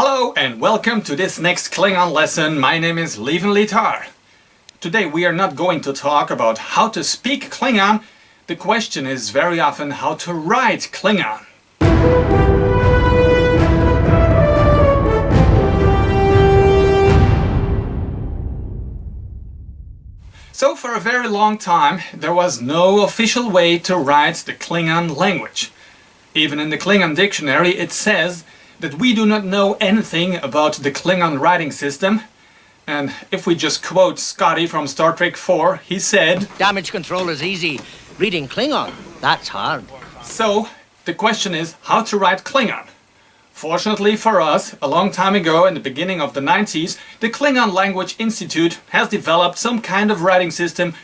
Hello and welcome to this next Klingon lesson. My name is Lieven Litar. Today we are not going to talk about how to speak Klingon. The question is very often how to write Klingon. So for a very long time there was no official way to write the Klingon language. Even in the Klingon dictionary it says that we do not know anything about the Klingon writing system. And if we just quote Scotty from Star Trek 4, he said, "Damage control is easy. Reading Klingon, that's hard." So the question is how to write Klingon. Fortunately for us, a long time ago, in the beginning of the 90s, the Klingon Language Institute has developed some kind of writing system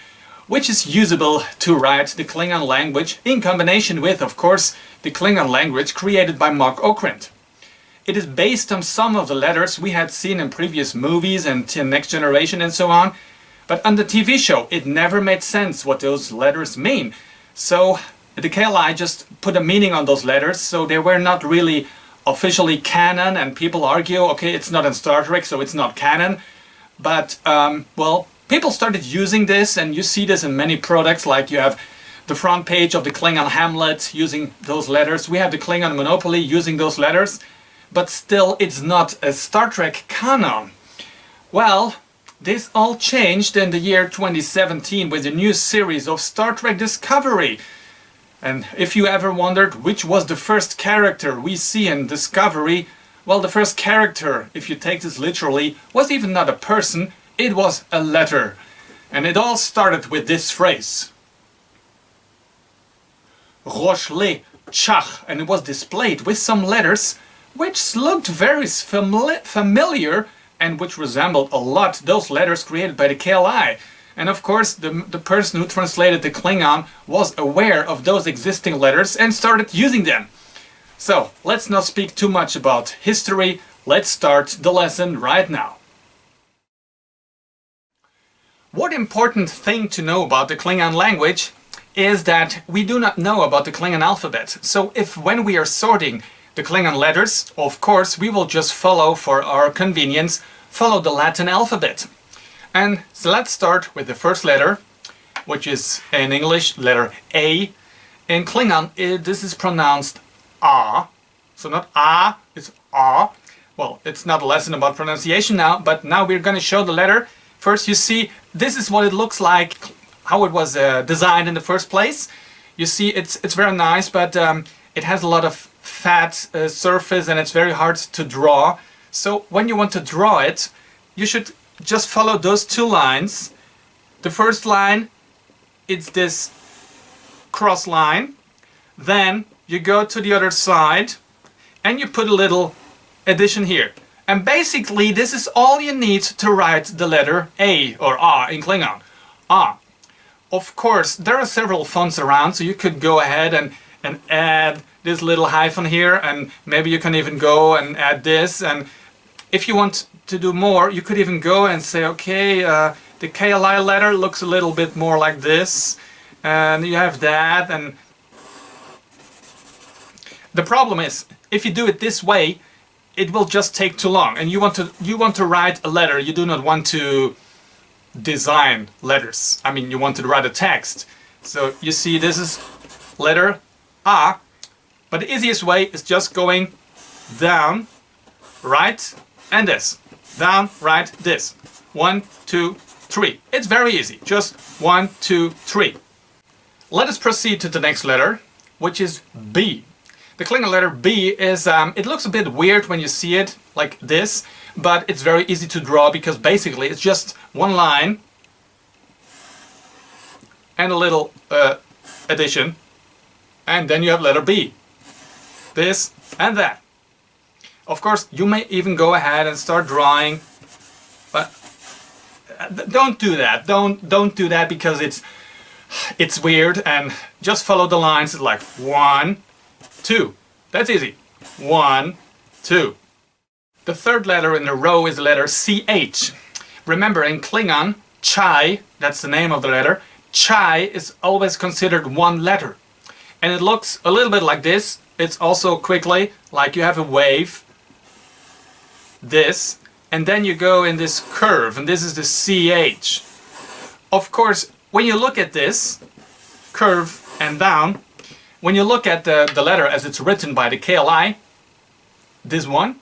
which is usable to write the Klingon language in combination with, of course, the Klingon language created by Mark Okrand. It is based on some of the letters we had seen in previous movies and Next Generation and so on, but on the TV show it never made sense what those letters mean. So the KLI just put a meaning on those letters, so they were not really officially canon, and people argue, okay, it's not in Star Trek, so it's not canon. But, well, people started using this, and you see this in many products, like you have the front page of the Klingon Hamlet using those letters. We have the Klingon Monopoly using those letters, but still it's not a Star Trek canon. Well, this all changed in the year 2017 with the new series of Star Trek Discovery. And if you ever wondered which was the first character we see in Discovery, well, the first character, if you take this literally, was even not a person, it was a letter. And it all started with this phrase. Rochle Chach, and it was displayed with some letters which looked very familiar and which resembled a lot those letters created by the KLI. And of course the person who translated the Klingon was aware of those existing letters and started using them. So let's not speak too much about history, let's start the lesson right now. One important thing to know about the Klingon language is that we do not know about the Klingon alphabet. So if when we are sorting the Klingon letters, of course we will just follow, for our convenience, follow the Latin alphabet. And so let's start with the first letter, which is in English letter A. In Klingon this is pronounced A. So not A, it's A. Well, it's not a lesson about pronunciation now, but now we're going to show the letter. First you see, this is what it looks like, how it was designed in the first place. You see it's very nice, but it has a lot of fat surface and it's very hard to draw. So when you want to draw it, you should just follow those two lines. The first line, it's this cross line. Then you go to the other side and you put a little addition here. And basically this is all you need to write the letter A or A in Klingon. A. Of course, there are several fonts around, so you could go ahead and add this little hyphen here, and maybe you can even go and add this. And if you want to do more, you could even go and say, okay, the KLI letter looks a little bit more like this, and you have that. And the problem is, if you do it this way, it will just take too long. And you want to write a letter. You do not want to design letters. I mean, you want to write a text. So you see, this is letter A, but the easiest way is just going down, right, and this. Down, right, this. 1, 2, 3. It's very easy. Just 1, 2, 3. Let us proceed to the next letter, which is B. The Klingon letter B is, it looks a bit weird when you see it like this, but it's very easy to draw because basically it's just one line and a little addition, and then you have letter B. This and that. Of course, you may even go ahead and start drawing, but don't do that. Don't do that because it's weird, and just follow the lines. It's like 1, 2. That's easy. 1, 2. The third letter in the row is the letter CH. Remember, in Klingon, Chai, that's the name of the letter, Chai is always considered one letter. And it looks a little bit like this. It's also quickly like you have a wave this, and then you go in this curve, and this is the CH. Of course, when you look at this curve and down, when you look at the letter as it's written by the KLI, this one,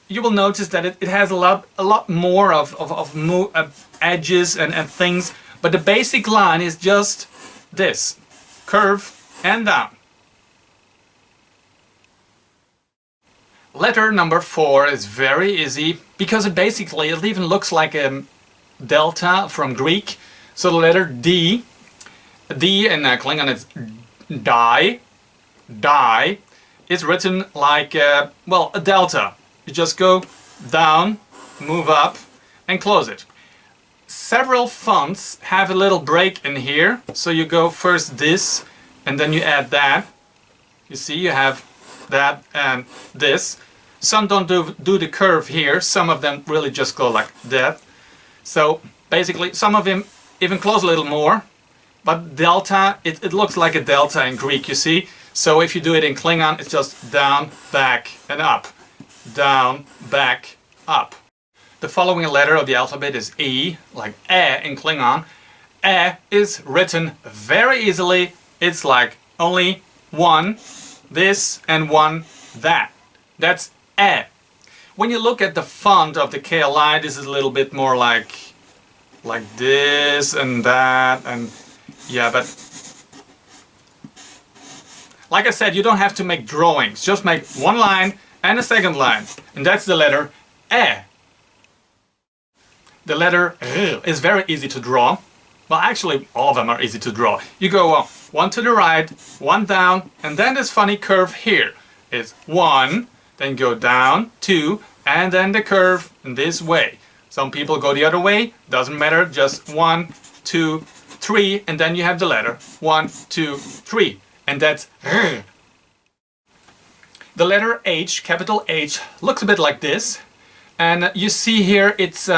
you will notice that it has a lot more of edges and things, but the basic line is just this, curve and down. Letter number 4 is very easy because it even looks like a delta from Greek. So the letter D in Klingon is die, is written like a delta. You just go down, move up, and close it. Several fonts have a little break in here, so you go first this, and then you add that. You see, you have that and this. Some don't do the curve here, some of them really just go like that. So basically, some of them even close a little more, but delta, it looks like a delta in Greek, you see. So if you do it in Klingon, it's just down, back, and up. Down, back, up. The following letter of the alphabet is E, like E in Klingon. E is written very easily. It's like only one this and one that. That's E. When you look at the font of the KLI, this is a little bit more like this and that, and yeah, but like I said, you don't have to make drawings. Just make one line and a second line, and that's the letter E. The letter R is very easy to draw. Well, actually, all of them are easy to draw. You go one to the right, one down, and then this funny curve here. It's one, then go down, two, and then the curve in this way. Some people go the other way, doesn't matter, just 1, 2, 3, and then you have the letter 1, 2, 3, and that's R. The letter H, capital H, looks a bit like this, and you see here it's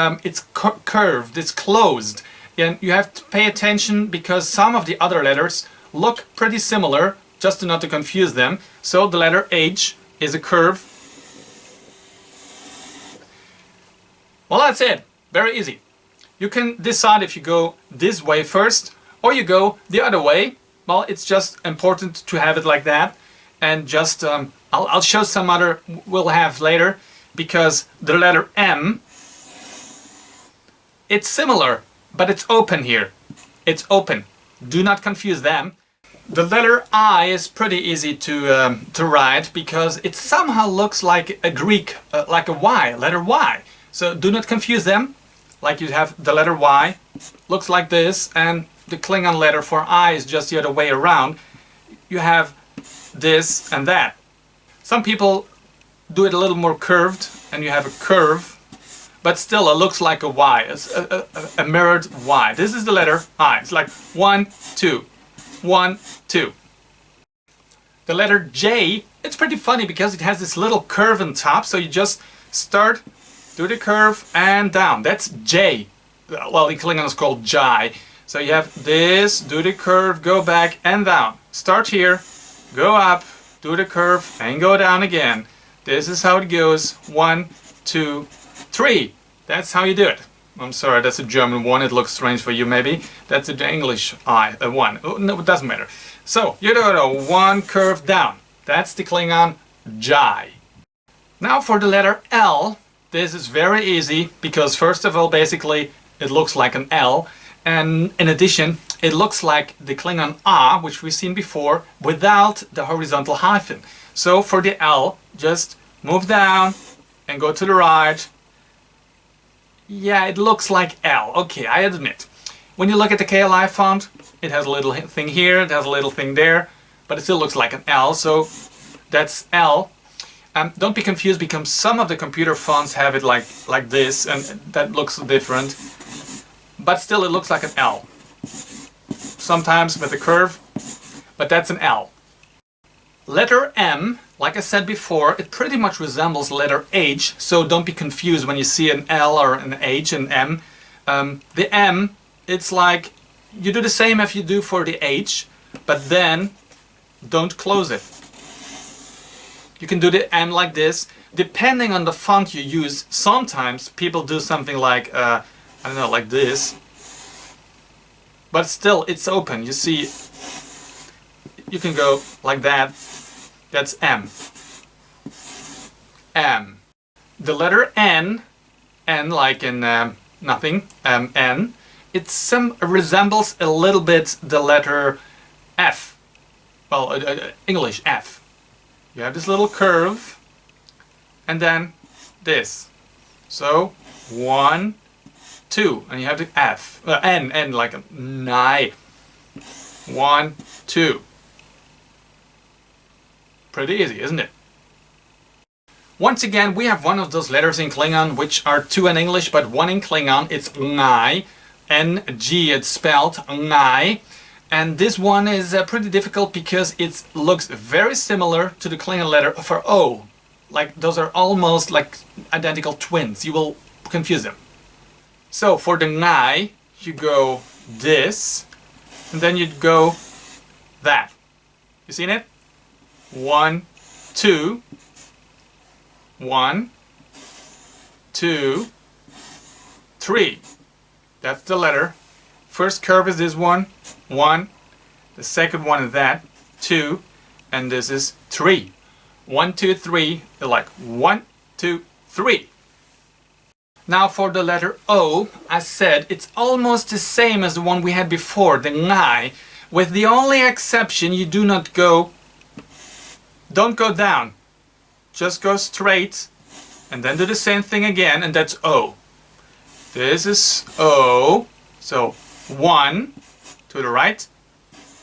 curved, it's closed, and you have to pay attention because some of the other letters look pretty similar, just not to confuse them. So the letter H is a curve. Well, that's it. Very easy. You can decide if you go this way first or you go the other way. Well, it's just important to have it like that. And just, I'll show some other we'll have later, because the letter M, it's similar, but it's open here. It's open. Do not confuse them. The letter I is pretty easy to write because it somehow looks like a Greek, like a Y, letter Y. So do not confuse them. Like you have the letter Y, looks like this, and the Klingon letter for I is just the other way around. You have this and that. Some people do it a little more curved, and you have a curve, but still it looks like a Y, a mirrored Y. This is the letter I. It's like 1, 2, 1, 2. The letter J, it's pretty funny because it has this little curve on top, so you just start, do the curve, and down. That's J. Well, in Klingon it's called Jai. So you have this, do the curve, go back and down. Start here, go up, do the curve, and go down again. This is how it goes. 1, 2, 3. That's how you do it. I'm sorry, that's a German one. It looks strange for you maybe. That's the English I, a 1. Oh, no, it doesn't matter. So you do it, 1 curve down. That's the Klingon Jai. Now for the letter L. This is very easy because first of all, basically, it looks like an L. And in addition, it looks like the Klingon A, which we've seen before, without the horizontal hyphen. So for the L, just move down and go to the right. Yeah, it looks like L. Okay, I admit. When you look at the KLI font, it has a little thing here, it has a little thing there, but it still looks like an L, so that's L. Don't be confused because some of the computer fonts have it like this, and that looks different. But still it looks like an L. Sometimes with a curve, but that's an L. Letter M, like I said before, it pretty much resembles letter H, so don't be confused when you see an L or an H and M. The M, it's like, you do the same as you do for the H, but then don't close it. You can do the M like this, Depending on the font you use, sometimes people do something like, I don't know, like this. But still, it's open. You see, you can go like that. That's M. M. The letter N like in nothing, N, it resembles a little bit the letter F. Well, English F. You have this little curve, and then this. So 1, 2, and you have the F, N like a nine. 1, 2. Pretty easy, isn't it? Once again, we have one of those letters in Klingon which are two in English, but one in Klingon. It's ngai, N-G, it's spelled ngai. And this one is pretty difficult because it looks very similar to the Klingon letter for O. Like, those are almost like identical twins. You will confuse them. So for the ngai, you go this, and then you'd go that. You seen it? 1, 2. 1, 2, 3. That's the letter. First curve is this one, 1. The second one is that, 2. And this is 3. 1, 2, 3. They're like 1, 2, 3. Now for the letter O, I said it's almost the same as the one we had before, the ngai, with the only exception you don't go down. Just go straight and then do the same thing again, and that's O. This is O. So 1 to the right,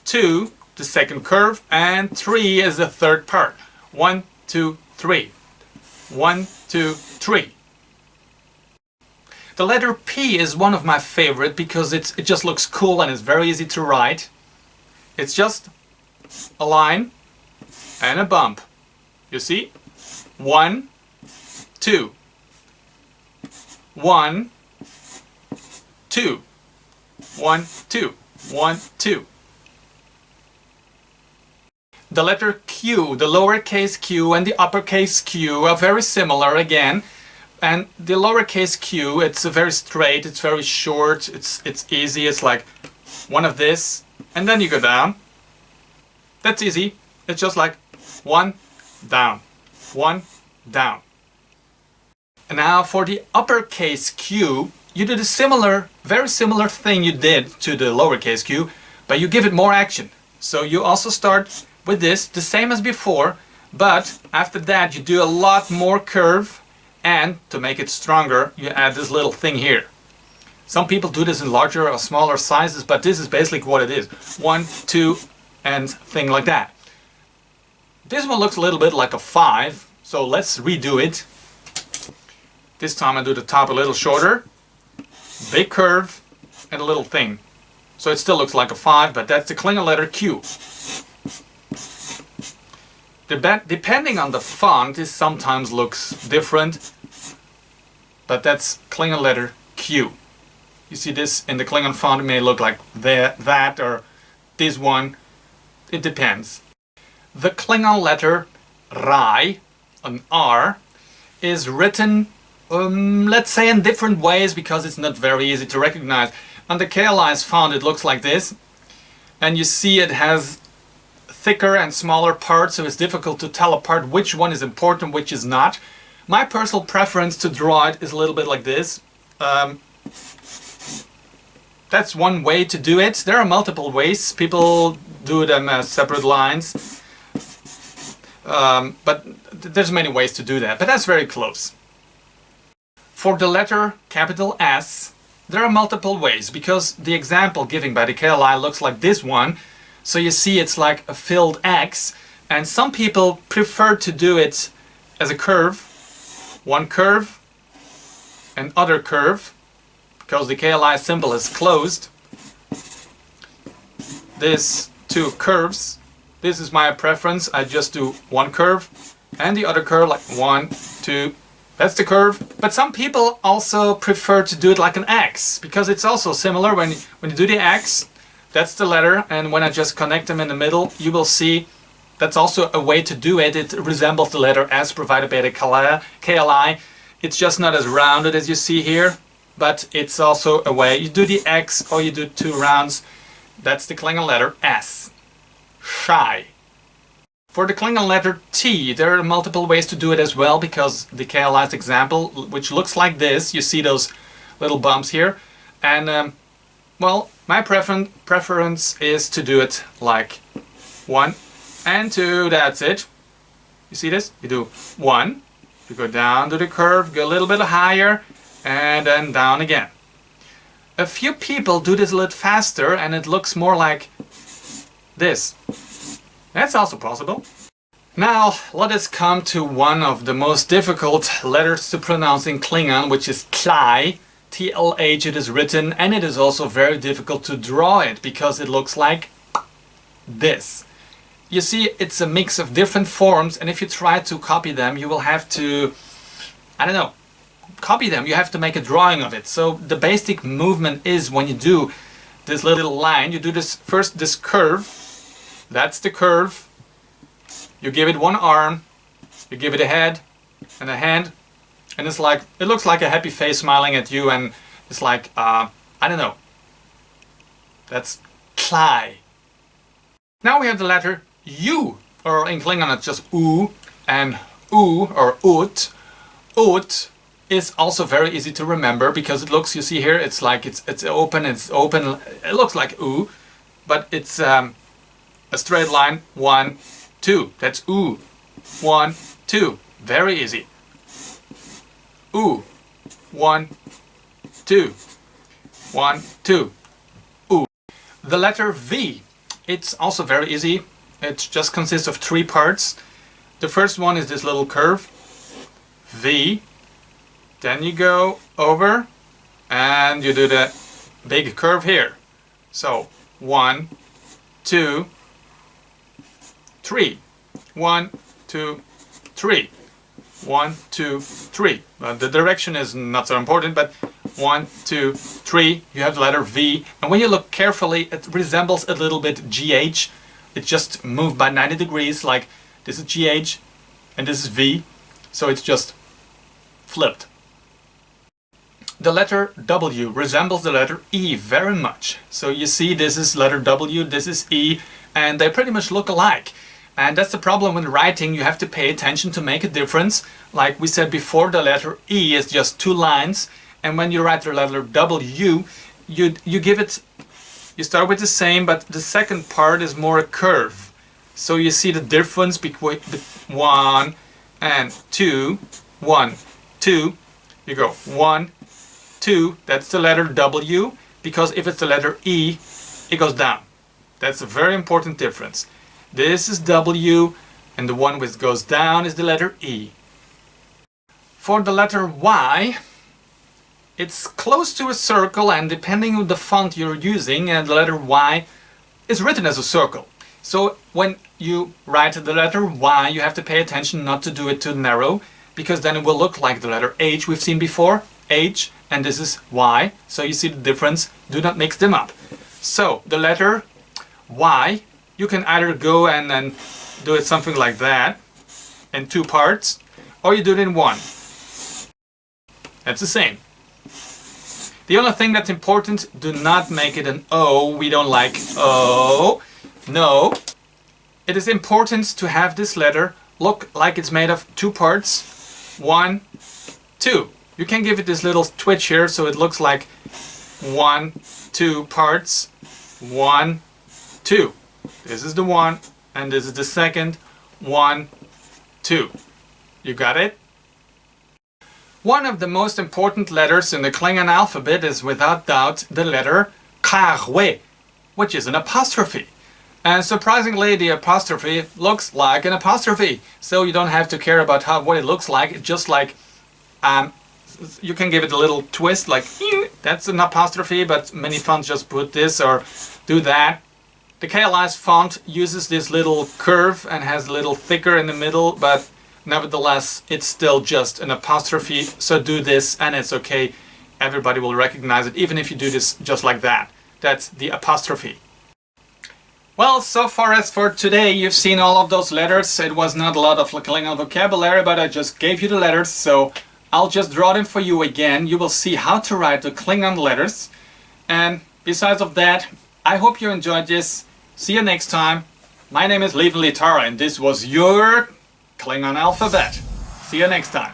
2 the second curve, and 3 is the third part. 1, 2, 3. 1, 2, 3. The letter P is one of my favorite because it just looks cool and it's very easy to write. It's just a line and a bump. You see? 1, 2. 1, 2. 1, 2. 1, 2. The letter Q, the lowercase q and the uppercase q are very similar again. And the lowercase q, it's very straight, it's very short, it's easy. It's like one of this, and then you go down. That's easy. It's just like 1, down. 1, down. And now for the uppercase q, you do the very similar thing you did to the lowercase q, but you give it more action. So you also start with this, the same as before, but after that you do a lot more curve, and to make it stronger, you add this little thing here. Some people do this in larger or smaller sizes, but this is basically what it is. 1, 2, and thing like that. This one looks a little bit like a 5, so let's redo it. This time I do the top a little shorter, big curve, and a little thing. So it still looks like a 5, but that's the Klingon letter Q. Depending on the font, this sometimes looks different, but that's Klingon letter Q. You see this in the Klingon font, it may look like that or this one. It depends. The Klingon letter Rai, an R, is written, let's say, in different ways because it's not very easy to recognize. On the KLI's font it looks like this, and you see it has thicker and smaller parts, so it's difficult to tell apart which one is important, which is not. My personal preference to draw it is a little bit like this. That's one way to do it. There are multiple ways. People do them as separate lines. But there's many ways to do that, but that's very close. For the letter capital S, there are multiple ways, because the example given by the KLI looks like this one. So you see it's like a filled X, and some people prefer to do it as a curve. One curve, and other curve, because the KLI symbol is closed. This two curves. This is my preference. I just do one curve and the other curve, like 1, 2. That's the curve. But some people also prefer to do it like an X, because it's also similar. When you do the X, that's the letter, and when I just connect them in the middle, you will see that's also a way to do it. It resembles the letter S provided by the KLI. It's just not as rounded as you see here, but it's also a way. You do the X or you do 2 rounds. That's the Klingon letter S. Shy. For the Klingon letter T, there are multiple ways to do it as well, because the KLI's example, which looks like this, you see those little bumps here, and well, my preference is to do it like 1 and 2, that's it. You see this? You do 1, you go down to the curve, go a little bit higher, and then down again. A few people do this a little faster and it looks more like this. That's also possible. Now let us come to one of the most difficult letters to pronounce in Klingon, which is Tlai. TLH it is written, and it is also very difficult to draw it because it looks like this. You see, it's a mix of different forms, and if you try to copy them, you will have to, I don't know, copy them. You have to make a drawing of it. So the basic movement is when you do this little line, you do this first, this curve. That's the curve. You give it one arm, you give it a head and a hand, and it's like, it looks like a happy face smiling at you, and it's like, I don't know. That's Tlai. Now we have the letter U, or in Klingon it's just U, and U or Ut. Ut is also very easy to remember because it looks, you see here, it's like it's open, it looks like U, but it's a straight line, 1, 2. That's U. 1, 2. Very easy. U. 1, 2. 1, 2. U. The letter V. It's also very easy. It just consists of 3 parts. The first one is this little curve. V. Then you go over and you do the big curve here. So 1, 2, 3. 1, 2, 3. 1, 2, 3. The direction is not so important, but 1, 2, 3. You have the letter V, and when you look carefully, it resembles a little bit GH. It just moved by 90 degrees, like this is GH and this is V, so it's just flipped. The letter W resembles the letter E very much. So you see, this is letter W, this is E, and they pretty much look alike. And that's the problem when writing. You have to pay attention to make a difference. Like we said before, the letter E is just 2 lines, and when you write the letter W, you give it, you start with the same, but the second part is more a curve. So you see the difference between 1 and 2, 1, 2, you go 1, 2, that's the letter W, because if it's the letter E, it goes down. That's a very important difference. This is W, and the one which goes down is the letter E. For the letter Y, it's close to a circle, and depending on the font you're using, the letter Y is written as a circle. So when you write the letter Y, you have to pay attention not to do it too narrow, because then it will look like the letter H we've seen before. H, and this is Y. So you see the difference. Do not mix them up. So the letter Y, you can either go and then do it something like that in 2 parts, or you do it in 1. That's the same. The only thing that's important, do not make it an O. We don't like O. No. It is important to have this letter look like it's made of 2 parts. 1, 2. You can give it this little twitch here so it looks like 1, 2 parts. 1, 2. This is the 1, and this is the second. 1, 2. You got it? One of the most important letters in the Klingon alphabet is without doubt the letter pIqaD, which is an apostrophe. And surprisingly, the apostrophe looks like an apostrophe. So you don't have to care about what it looks like. It's just like, you can give it a little twist, like, that's an apostrophe, but many fonts just put this or do that. The KLI's font uses this little curve and has a little thicker in the middle, but nevertheless, it's still just an apostrophe. So do this and it's okay. Everybody will recognize it, even if you do this just like that. That's the apostrophe. Well, so far as for today, you've seen all of those letters. It was not a lot of Klingon vocabulary, but I just gave you the letters, so I'll just draw them for you again. You will see how to write the Klingon letters. And besides of that, I hope you enjoyed this. See you next time. My name is Leven Litara, and this was your Klingon alphabet. See you next time.